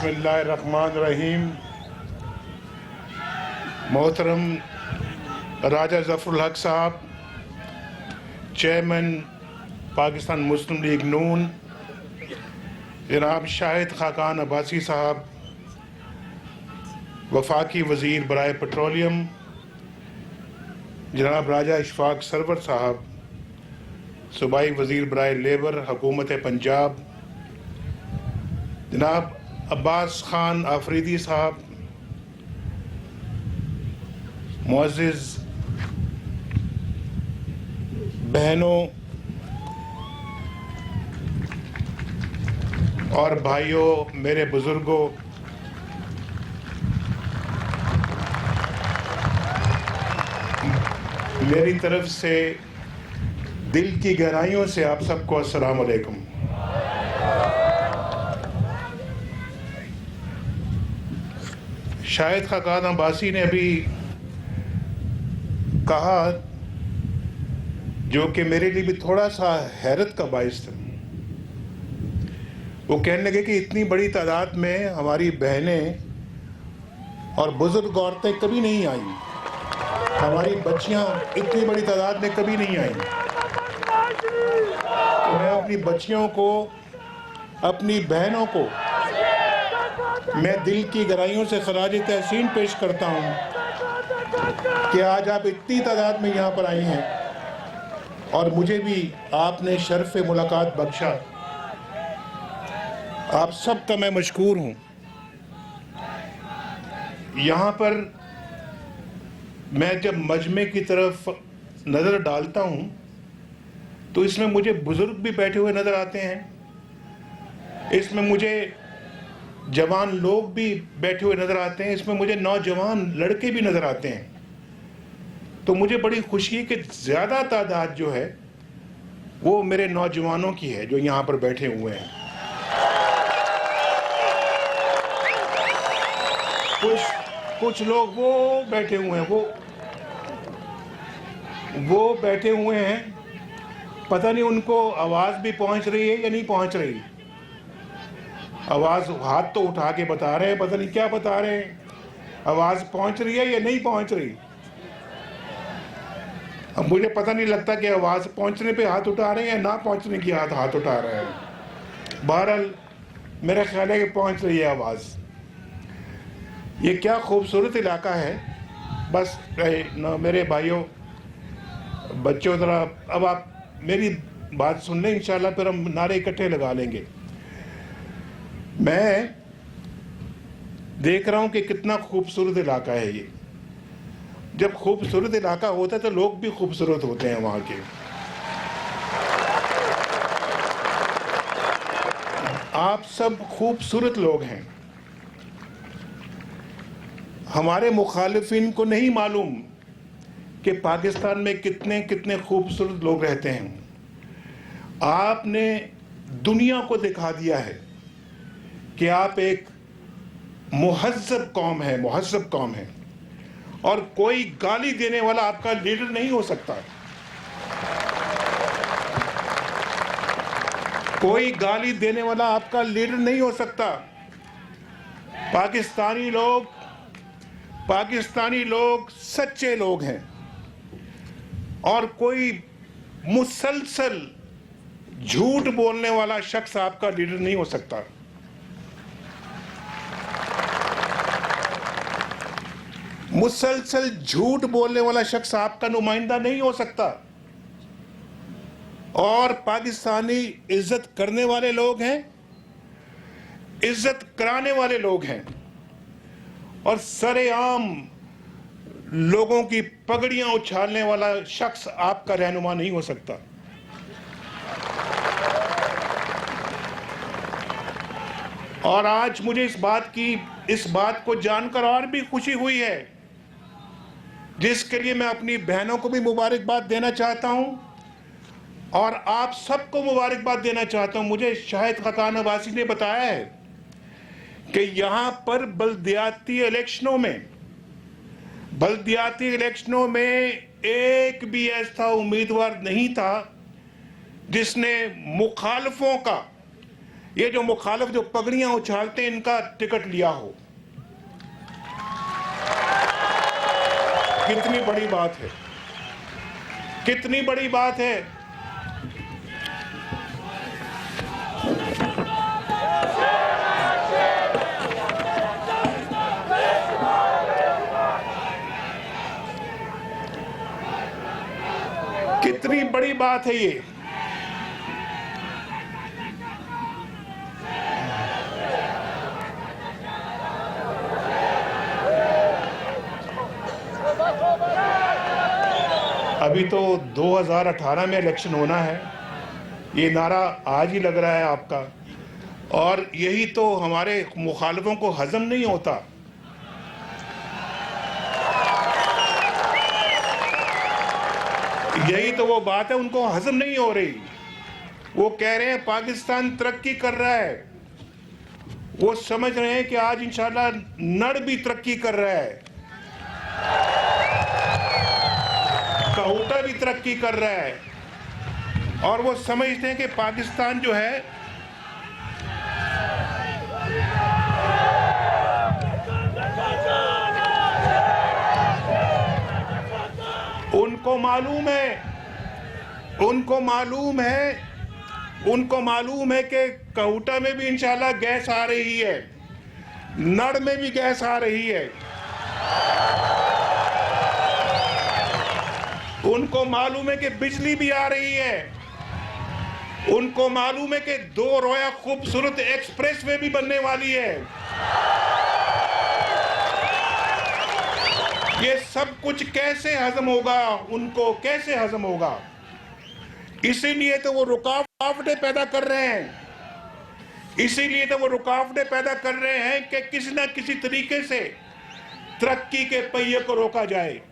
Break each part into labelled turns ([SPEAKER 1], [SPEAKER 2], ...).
[SPEAKER 1] बिस्मिल्लाहिर्रहमानिर्रहीम। मोहतरम राजा ज़फ़रुल हक साहब, चेयरमैन पाकिस्तान मुस्लिम लीग नून, जनाब शाहिद खाकान अब्बासी साहब, वफाकी वज़ीर बराए पेट्रोलियम जनाब राजा इशफाक सरवर साहब, सूबाई वज़ीर बराए लेबर हुकूमत पंजाब जनाब अब्बास खान आफरीदी साहब, मुअज़्ज़िज़ बहनों और भाइयों, मेरे बुज़ुर्गों, मेरी तरफ से दिल की गहराइयों से आप सबको अस्सलाम वालेकुम। शाहिद खाकान अब्बासी ने अभी कहा, जो कि मेरे लिए भी थोड़ा सा हैरत का बाइस था। वो कहने लगे कि इतनी बड़ी तादाद में हमारी बहनें और बुजुर्ग औरतें कभी नहीं आई, हमारी बच्चियां इतनी बड़ी तादाद में कभी नहीं आई। तो मैं अपनी बच्चियों को, अपनी बहनों को मैं दिल की गहराइयों से खराज तहसीन पेश करता हूँ कि आज आप इतनी तादाद में यहाँ पर आई हैं और मुझे भी आपने शर्फ़ मुलाकात बख्शा। आप सब का मैं मशकूर हूँ। यहाँ पर मैं जब मजमे की तरफ नज़र डालता हूँ तो इसमें मुझे बुज़ुर्ग भी बैठे हुए नज़र आते हैं, इसमें मुझे जवान लोग भी बैठे हुए नज़र आते हैं, इसमें मुझे नौजवान लड़के भी नज़र आते हैं। तो मुझे बड़ी खुशी कि ज़्यादा तादाद जो है वो मेरे नौजवानों की है जो यहाँ पर बैठे हुए हैं। कुछ लोग वो बैठे हुए हैं, वो बैठे हुए हैं, पता नहीं उनको आवाज़ भी पहुँच रही है या नहीं पहुँच रही। आवाज़ हाथ तो उठा के बता रहे हैं, पता नहीं क्या बता रहे हैं, आवाज़ पहुँच रही है या नहीं पहुँच रही। अब मुझे पता नहीं लगता कि आवाज़ पहुँचने पे हाथ उठा रहे हैं या ना पहुँचने की हाथ उठा रहे हैं। बहरहाल मेरा ख्याल है कि पहुँच रही है आवाज़। ये क्या खूबसूरत इलाका है। बस मेरे भाइयों बच्चों, ज़रा अब आप मेरी बात सुन लें, इंशाल्लाह फिर हम नारे इकट्ठे लगा लेंगे। मैं देख रहा हूँ कि कितना खूबसूरत इलाका है ये। जब खूबसूरत इलाका होता है तो लोग भी खूबसूरत होते हैं वहाँ के। आप सब खूबसूरत लोग हैं। हमारे मुखालिफिन को नहीं मालूम कि पाकिस्तान में कितने कितने खूबसूरत लोग रहते हैं। आपने दुनिया को दिखा दिया है कि आप एक मुहज़्ज़ब कौम है और कोई गाली देने वाला आपका लीडर नहीं हो सकता। कोई गाली देने वाला आपका लीडर नहीं हो सकता। पाकिस्तानी लोग सच्चे लोग हैं और कोई मुसलसल झूठ बोलने वाला शख्स आपका लीडर नहीं हो सकता। मुसलसल झूठ बोलने वाला शख्स आपका नुमाइंदा नहीं हो सकता। और पाकिस्तानी इज्जत करने वाले लोग हैं, इज्जत कराने वाले लोग हैं और सरेआम लोगों की पगड़ियां उछालने वाला शख्स आपका रहनुमा नहीं हो सकता। और आज मुझे इस बात को जानकर और भी खुशी हुई है, जिसके लिए मैं अपनी बहनों को भी मुबारकबाद देना चाहता हूं और आप सबको मुबारकबाद देना चाहता हूं। मुझे शाहिद खाकान अब्बासी ने बताया है कि यहां पर बल्दियाती इलेक्शनों में एक भी ऐसा उम्मीदवार नहीं था जिसने मुखालफों का ये जो मुखालिफ जो पगड़ियां उछालते हैं, इनका टिकट लिया हो। कितनी बड़ी बात है, कितनी बड़ी बात है। कितनी बड़ी बात है ये। अभी तो 2018 में इलेक्शन होना है, ये नारा आज ही लग रहा है आपका, और यही तो हमारे मुखालिफों को हजम नहीं होता। यही तो वो बात है, उनको हजम नहीं हो रही। वो कह रहे हैं पाकिस्तान तरक्की कर रहा है, वो समझ रहे हैं कि आज इंशाल्लाह नड़ भी तरक्की कर रहा है, कहूटा भी तरक्की कर रहा है, और वो समझते हैं कि पाकिस्तान जो है उनको मालूम है कि कहूटा में भी इंशाल्लाह गैस आ रही है, नड़ में भी गैस आ रही है। उनको मालूम है कि बिजली भी आ रही है। उनको मालूम है कि 2 रोया खूबसूरत एक्सप्रेस वे भी बनने वाली है। ये सब कुछ कैसे हजम होगा, उनको कैसे हजम होगा? इसीलिए तो वो रुकावटें पैदा कर रहे हैं। इसीलिए तो वो रुकावटें पैदा कर रहे हैं कि किसी ना किसी तरीके से तरक्की के पहिए को रोका जाए,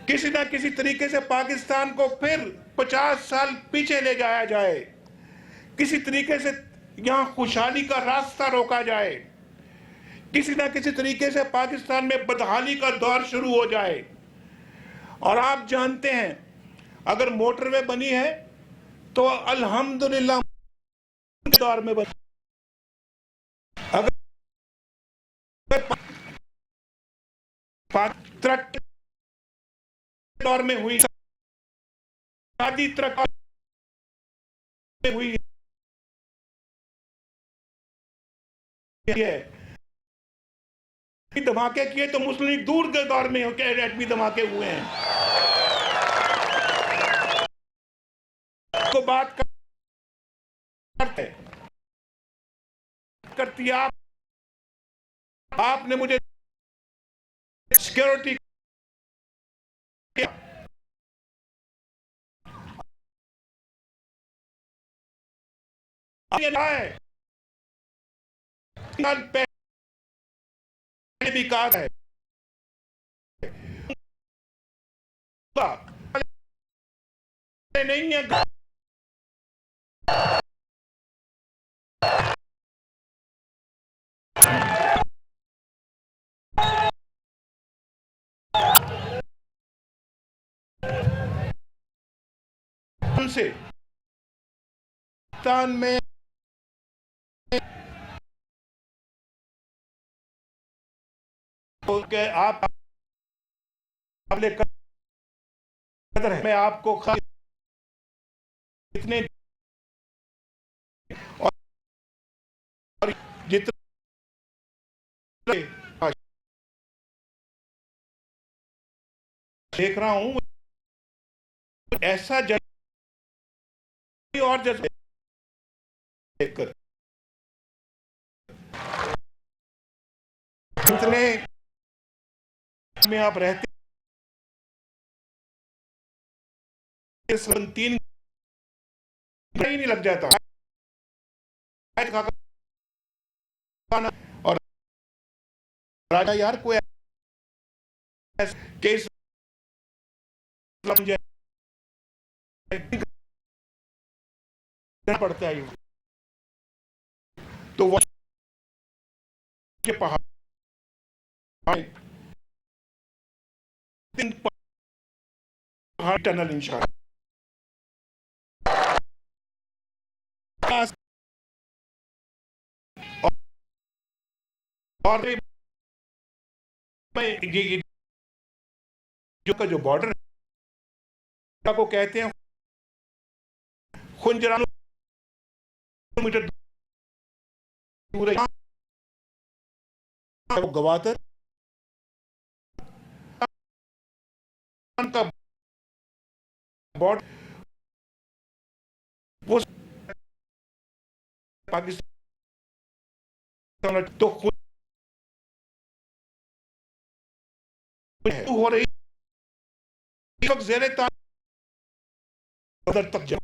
[SPEAKER 1] किसी ना किसी तरीके से पाकिस्तान को फिर 50 साल पीछे ले जाया जाए, किसी तरीके से यहां खुशहाली का रास्ता रोका जाए, किसी ना किसी तरीके से पाकिस्तान में बदहाली का दौर शुरू हो जाए। और आप जानते हैं, अगर मोटरवे बनी है तो अल्हम्दुलिल्लाह दौर में बनी, अगर तरक्की दौर में हुई, शादी तरक्की हुई है, धमाके किए तो मुस्लिम लीग दूर के दौर में एटमी धमाके हुए हैं। तो बात करती आपने मुझे सिक्योरिटी भी कहा है, नहीं है से पाकिस्तान में आप कदर है, मैं आपको इतने और जितने देख रहा हूं, ऐसा और जज्बा देखकर इतने में आप रहते 3 ही नहीं लग जाता, और राजा यार कोई केस पड़ता है, तो वहां के पहाड़ टनल इंशाल्लाह और ये जो बॉर्डर को कहते हैं खुंजरानो किलोमीटर दूर है, वो गवादर का बॉर्डर, वो पाकिस्तान तो खुद हो रही जेर तक जाओ।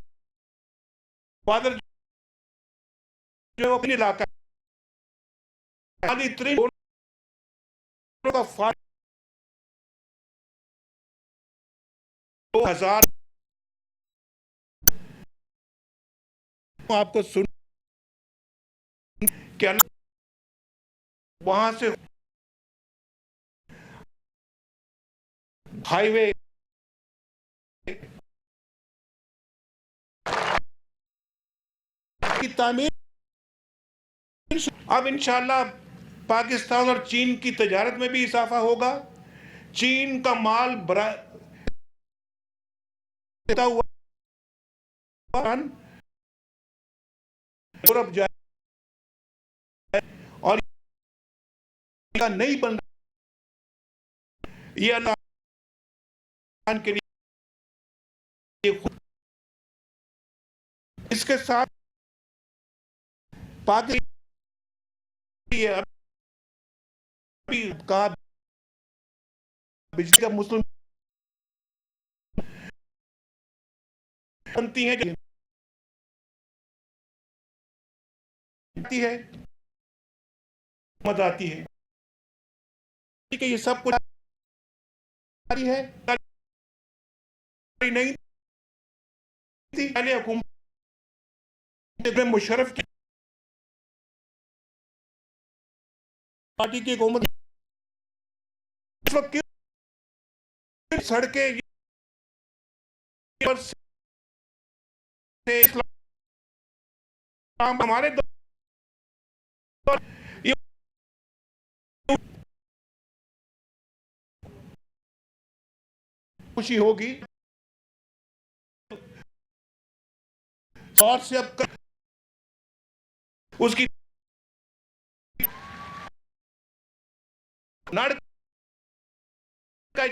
[SPEAKER 1] बादल जो है अपने इलाका इतनी का 2000 आपको सुन क्या वहां से हाईवे की तामीर, अब इंशाल्लाह पाकिस्तान और चीन की तजारत में भी इजाफा होगा। चीन का माल देता हुआ यूरोप जाए और का नहीं बन ये अल्लाह के लिए खुद। इसके साथ पाकिस्तान अभी कहा बिजली का मुस्लिम बनती है मत आती है कि ये सब कुछ है नहीं थी पहले हुकूमत में मुशर्रफ की पार्टी की हुकूमत इस वक्त सड़कें से हमारे ये खुशी होगी और से अब उसकी नाड़ का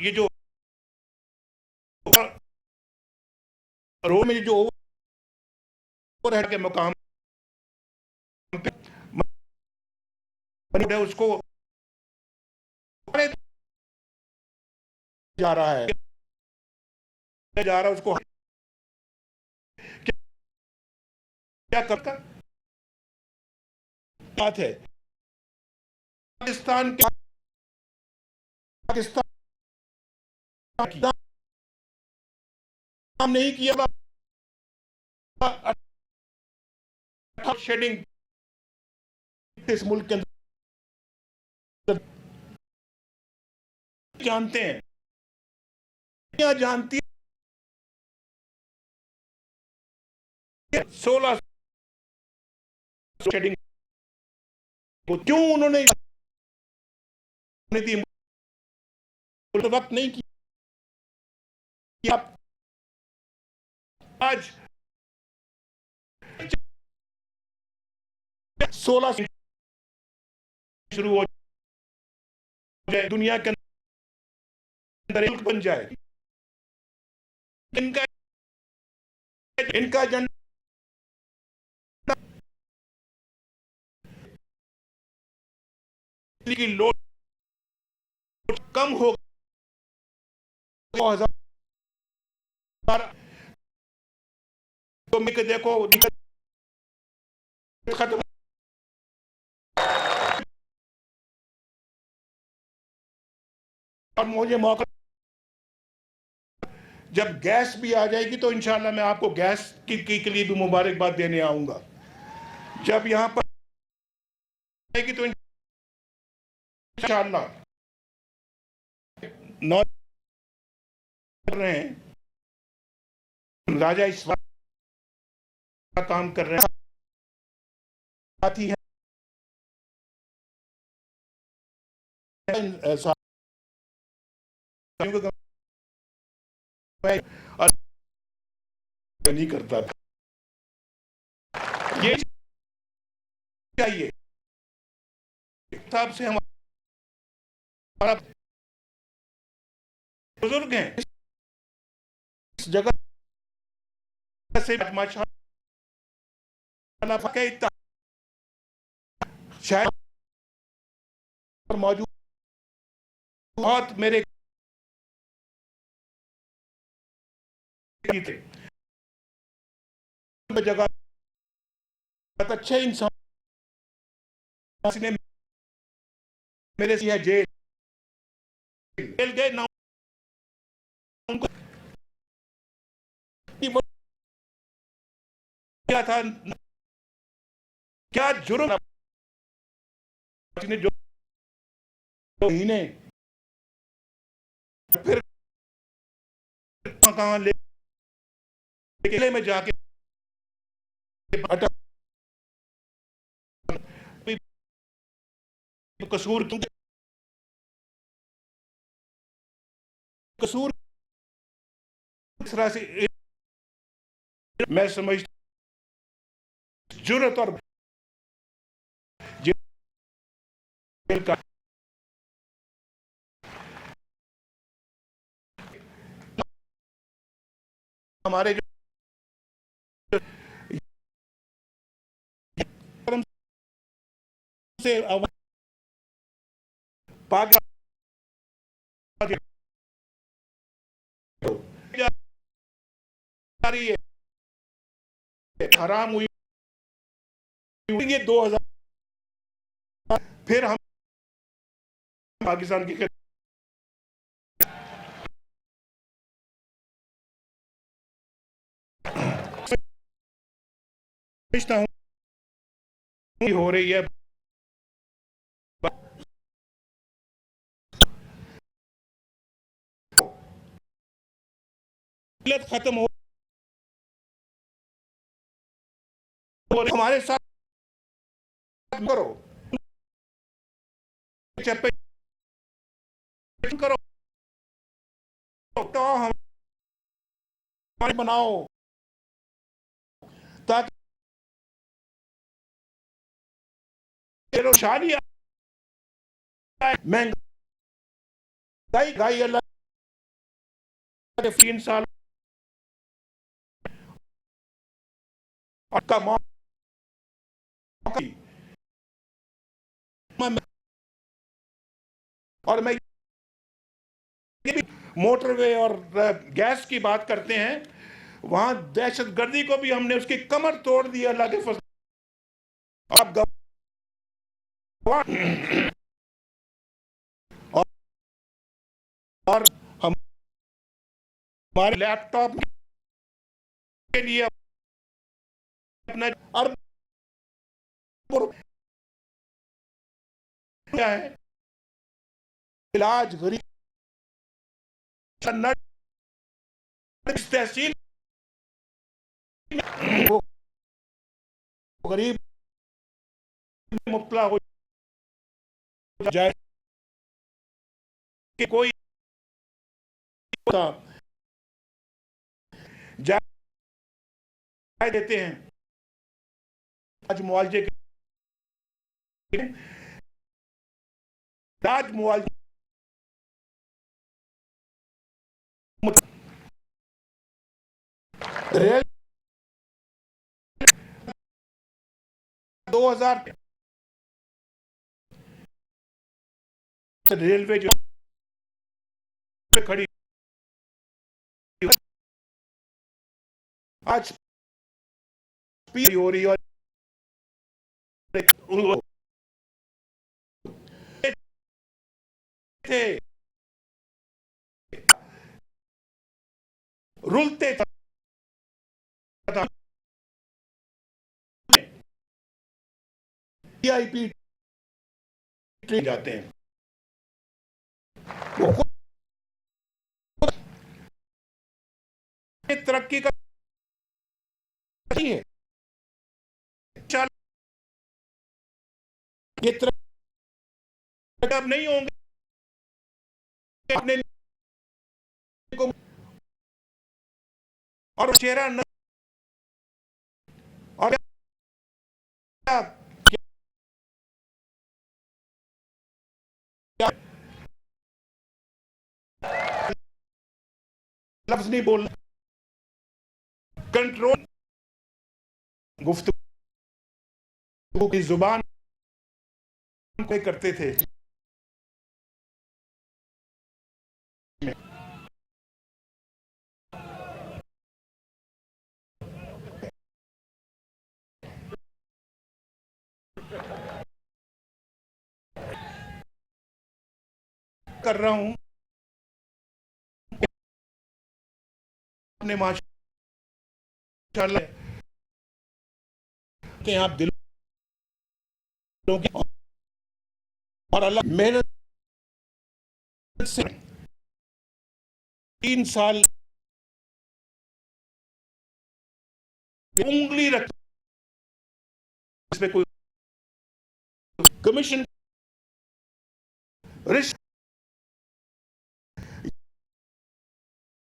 [SPEAKER 1] ये जो रोड में जो ओवरहेड के मकाम है उसको जा रहा है उसको क्या करता बात है। पाकिस्तान काम नहीं किया शेडिंग इस मुल्क के अंदर जानते हैं, जानती है 16 शेडिंग वो क्यों उन्होंने दी तो वक्त नहीं किया। आज 16 शुरू हो जाए दुनिया के अंदर मुल्क बन जाए, इनका एजेंडा की लोड कम हो 2000 तो देखो खत्म और मुझे मौका जब गैस भी आ जाएगी तो इंशाल्लाह मैं आपको गैस के लिए भी मुबारकबाद देने आऊंगा। जब यहां पर आएगी तो इंशाल्लाह नौ कर रहे हैं राजा इस काम कर रहे हैं। साथी है मैं नहीं करता था। ये चाहिए हिसाब से हमारा बुजुर्ग हैं इस जगह से माशाअल्लाह शायद मौजूद बहुत मेरे थे जगह बहुत अच्छे इंसान ने मेरे से जेल गए ना उनको क्या था क्या जुर्म ने जो महीने फिर कहां ले किले में जाके अटक कसूर कसूर इस तरह से मैं समझता जुर्रत और जेल का हमारे जो से पाकिस्तान रही है हराम हुई ये 2000 फिर हम पाकिस्तान की समझता हूं हो रही है खत्म हो और हमारे साथ करो करो तो हमारे बनाओ ताकि रोशानी महंगाई गाई अल्लाह के 3 साल और का और मैं ये भी मोटरवे और गैस की बात करते हैं वहां दहशतगर्दी को भी हमने उसकी कमर तोड़ दी अल्लाह के फजल आप और हमारे लैपटॉप के लिए अपना अरब क्या है इलाज गरीब तहसील वो गरीब मुब्तला हो जाए कि कोई जाए देते हैं आज मुआवजे के आज मुआवजे रेल 2000 रेलवे जो खड़ी आज स्पीड हो रही है और थे रुलते वीआईपी ट्रेन जाते हैं वो तरक्की का नहीं है ये तरह अब नहीं होंगे अपने को और चेहरा न और क्या, क्या लफ्ज नहीं बोलना, कंट्रोल गुफ्तगू की जुबान पे करते थे। कर रहा हूं अपने माशाअल्लाह के आप दिलों की और अल्लाह मेहनत से 3 साल उंगली रख इसमें कोई कमीशन रिस्क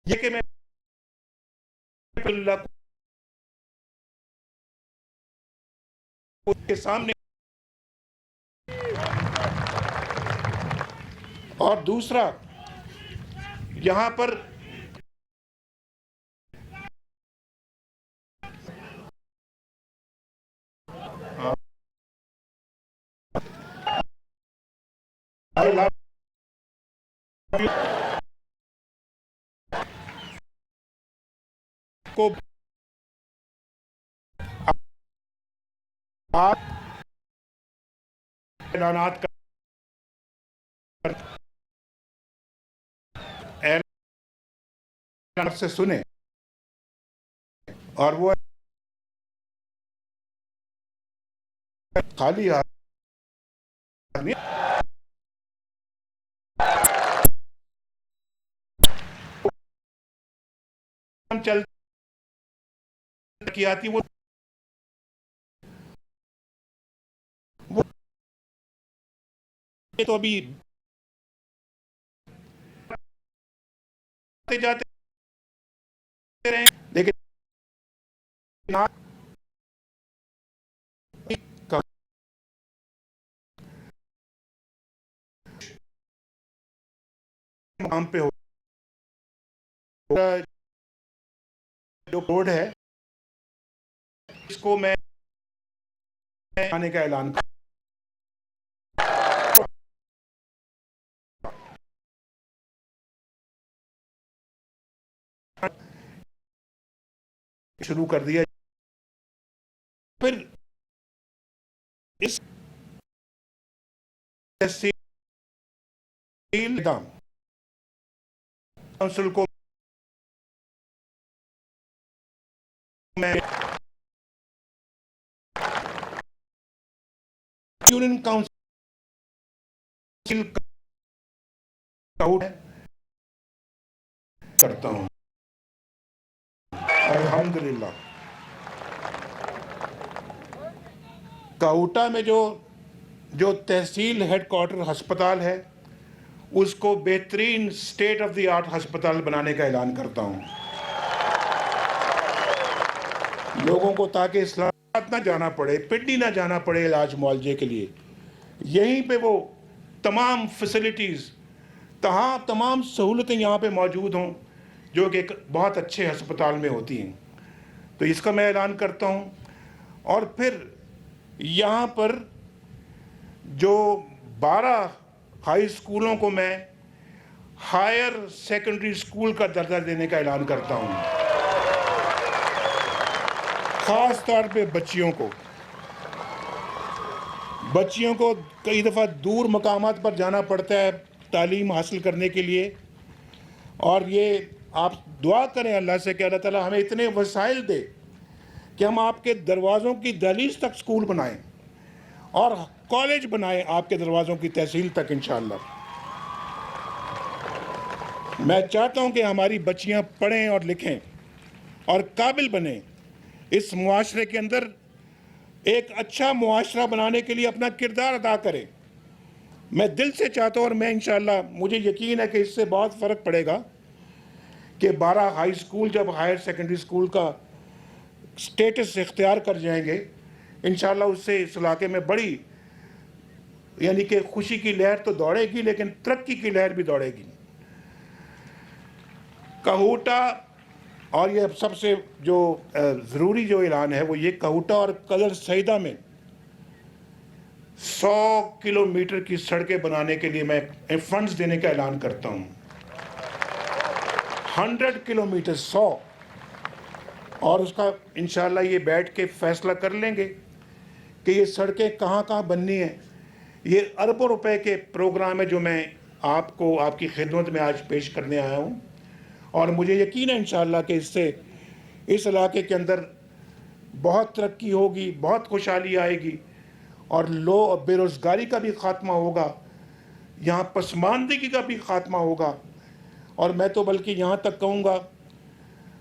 [SPEAKER 1] ये कि मैं अल्लाह के सामने और दूसरा यहां पर को आप ऐलानात से सुने और वो खाली हाथ चल की आती वो तो अभी जाते रहे लेकिन काम पे हो जो बोर्ड है इसको मैं आने का ऐलान कर शुरू कर दिया। फिर इस काउंसिल को मैं यूनियन काउंसिल करता हूं अल्हम्दुलिल्लाह। काउटा में जो तहसील हेडक्वार्टर अस्पताल है उसको बेहतरीन स्टेट ऑफ द आर्ट अस्पताल बनाने का ऐलान करता हूं लोगों को, ताकि इस्लामाबाद ना जाना पड़े, पिंडी ना जाना पड़े इलाज मुआवजे के लिए। यहीं पे वो तमाम फैसिलिटीज़ तमाम सहूलतें यहाँ पे मौजूद हों जो कि एक बहुत अच्छे अस्पताल में होती हैं। तो इसका मैं ऐलान करता हूँ। और फिर यहाँ पर जो 12 हाई स्कूलों को मैं हायर सेकेंडरी स्कूल का दर्जा देने का ऐलान करता हूँ। ख़ास तौर पे बच्चियों को कई दफ़ा दूर मकामात पर जाना पड़ता है तालीम हासिल करने के लिए, और ये आप दुआ करें अल्लाह से कि अल्लाह ताला हमें इतने वसाइल दे कि हम आपके दरवाज़ों की दहलीज तक स्कूल बनाएं और कॉलेज बनाएं आपके दरवाज़ों की तहसील तक इंशाअल्लाह। मैं चाहता हूं कि हमारी बच्चियां पढ़ें और लिखें और काबिल बने, इस मुआशरे के अंदर एक अच्छा मुआशरा बनाने के लिए अपना किरदार अदा करें। मैं दिल से चाहता हूँ और मैं इंशाअल्लाह, मुझे यकीन है कि इससे बहुत फ़र्क पड़ेगा कि 12 हाई स्कूल जब हायर सेकेंडरी स्कूल का स्टेटस इख्तियार कर जाएंगे, इंशाअल्लाह उससे इस इलाके में बड़ी यानी कि खुशी की लहर तो दौड़ेगी, लेकिन तरक्की की लहर भी दौड़ेगी। कहूटा, और ये सबसे जो ज़रूरी जो ऐलान है वो ये, कहूटा और कलर सईदा में 100 किलोमीटर की सड़कें बनाने के लिए मैं फंड्स देने का ऐलान करता हूँ। 100 किलोमीटर, 100, और उसका इंशाअल्लाह ये बैठ के फैसला कर लेंगे कि ये सड़कें कहाँ कहाँ बननी है। ये अरबों रुपए के प्रोग्राम है जो मैं आपको आपकी खिदमत में आज पेश करने आया हूँ, और मुझे यकीन है इंशाअल्लाह कि इससे इस इलाके के अंदर बहुत तरक्की होगी, बहुत खुशहाली आएगी, और बेरोज़गारी का भी ख़ात्मा होगा, यहाँ पसमानदगी का भी ख़ात्मा होगा। और मैं तो बल्कि यहाँ तक कहूँगा,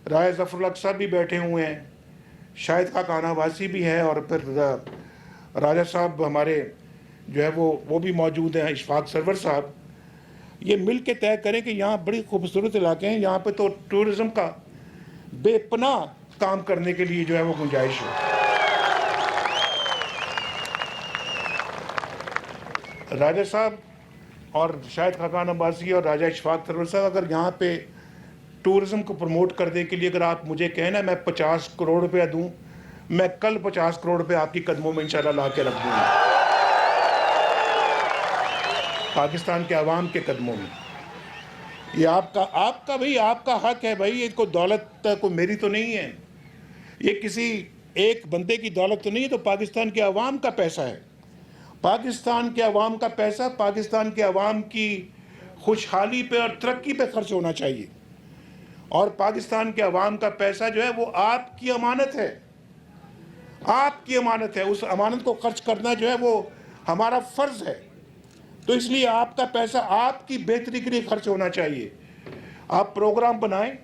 [SPEAKER 1] राय ज़फ़रुल हक साहब भी बैठे हुए हैं, शाहिद खाकाना वासी भी है, और फिर राजा साहब हमारे जो है वो भी मौजूद हैं, इशफाक सरवर साहब। ये मिल के तय करें कि यहाँ बड़ी खूबसूरत इलाके हैं, यहाँ पे तो टूरिज़म का बेपनाह काम करने के लिए जो है वो गुंजाइश है। राजा साहब और शाहिद खाकान अब्बासी और राजा इशफाक सरवर साहब, अगर यहाँ पे टूरिज़म को प्रमोट करने के लिए अगर आप मुझे कहना मैं 50 करोड़ रुपया दूँ, मैं कल 50 करोड़ रुपये आपकी कदमों में इंशाल्लाह ला के रख दूँगा, पाकिस्तान के अवाम के कदमों में। ये आपका भाई, आपका हक है भाई, ये कोई दौलत को मेरी तो नहीं है, ये किसी एक बंदे की दौलत तो नहीं है, तो पाकिस्तान के अवाम का पैसा है। पाकिस्तान के अवाम का पैसा पाकिस्तान के अवाम की खुशहाली पे और तरक्की पे खर्च होना चाहिए, और पाकिस्तान के अवाम का पैसा जो है वो आपकी अमानत है, आपकी अमानत है। उस अमानत को खर्च करना जो है वो हमारा फ़र्ज़ है। तो इसलिए आपका पैसा आपकी बेहतरी के लिए खर्च होना चाहिए। आप प्रोग्राम बनाएं,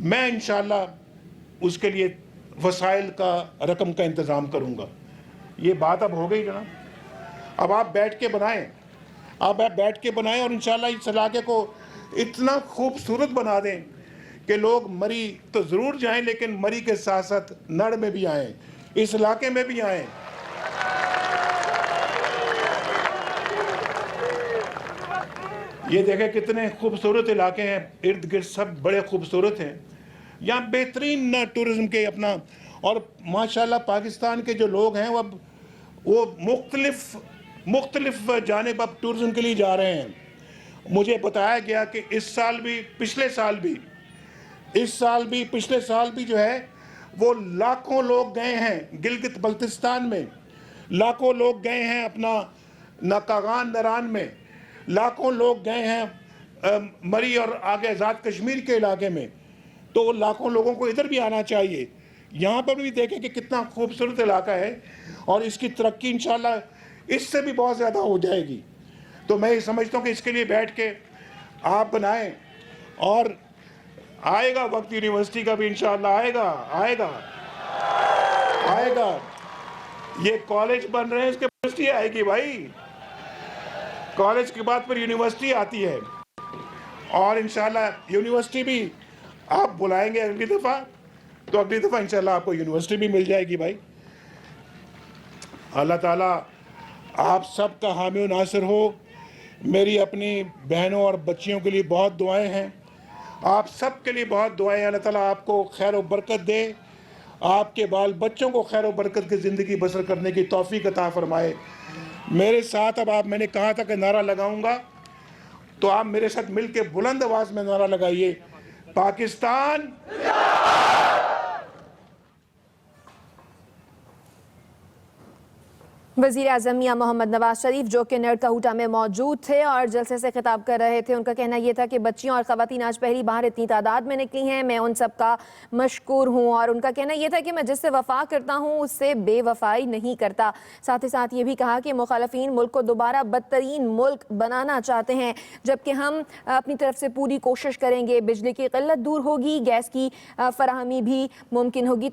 [SPEAKER 1] मैं इंशाअल्लाह उसके लिए वसाइल का, रकम का इंतज़ाम करूँगा। ये बात अब हो गई जनाब, अब आप बैठ के बनाएं, आप बैठ के बनाएं, और इंशाअल्लाह इस इलाके को इतना खूबसूरत बना दें कि लोग मरी तो ज़रूर जाएं, लेकिन मरी के साथ साथ नड़ में भी आएँ, इस इलाके में भी आएँ। ये देखें कितने खूबसूरत इलाके हैं, इर्द गिर्द सब बड़े खूबसूरत हैं, यहाँ बेहतरीन टूरिज़म के अपना, और माशाल्लाह पाकिस्तान के जो लोग हैं वो मुख्तलिफ जानिब अब टूरिज़म के लिए जा रहे हैं। मुझे बताया गया कि इस साल भी, पिछले साल भी, इस साल भी, पिछले साल भी जो है वो लाखों लोग गए हैं गिलगित बल्तिस्तान में, लाखों लोग गए हैं अपना नाकागान नरान में, लाखों लोग गए हैं मरी और आगे आज़ाद कश्मीर के इलाके में। तो लाखों लोगों को इधर भी आना चाहिए। यहाँ पर भी देखें कि कितना खूबसूरत इलाका है, और इसकी तरक्की इंशाल्लाह इससे भी बहुत ज़्यादा हो जाएगी। तो मैं ये समझता हूँ कि इसके लिए बैठ के आप बनाएं, और आएगा वक्त यूनिवर्सिटी का भी इंशाअल्लाह आएगा। ये कॉलेज बन रहे हैं, इसके यूनिवर्सिटी आएगी भाई, कॉलेज के बाद फिर यूनिवर्सिटी आती है, और इंशाअल्लाह यूनिवर्सिटी भी आप बुलाएंगे अगली दफ़ा, तो अगली दफ़ा इंशाअल्लाह आपको यूनिवर्सिटी भी मिल जाएगी भाई। अल्लाह ताला आप सब का हामी और नासिर हो। मेरी अपनी बहनों और बच्चियों के लिए बहुत दुआएं हैं, आप सब के लिए बहुत दुआएं। अल्लाह ताला आपको खैर और बरकत दे, आपके बाल बच्चों को खैर और बरकत की ज़िंदगी बसर करने की तौफीक अता फरमाए। मेरे साथ अब आप, मैंने कहा था कि नारा लगाऊंगा, तो आप मेरे साथ मिल के बुलंद आवाज़ में नारा लगाइए, पाकिस्तान।
[SPEAKER 2] वज़ीर-ए-आज़म मियां मोहम्मद नवाज शरीफ जो कि नर कहूटा में मौजूद थे और जलसे से खिताब कर रहे थे, उनका कहना यह था कि बच्चियों और ख़वातीन आज पहली बार इतनी तादाद में निकली हैं, मैं उन सब का मशकूर हूँ। और उनका कहना यह था कि मैं जिससे वफा करता हूँ उससे बेवफाई नहीं करता। साथ ही साथ ये भी कहा कि मुखालफीन मुल्क को दोबारा बदतरीन मुल्क बनाना चाहते हैं, जबकि हम अपनी तरफ से पूरी कोशिश करेंगे। बिजली की क़िल्लत दूर होगी, गैस की फराहमी भी मुमकिन होगी।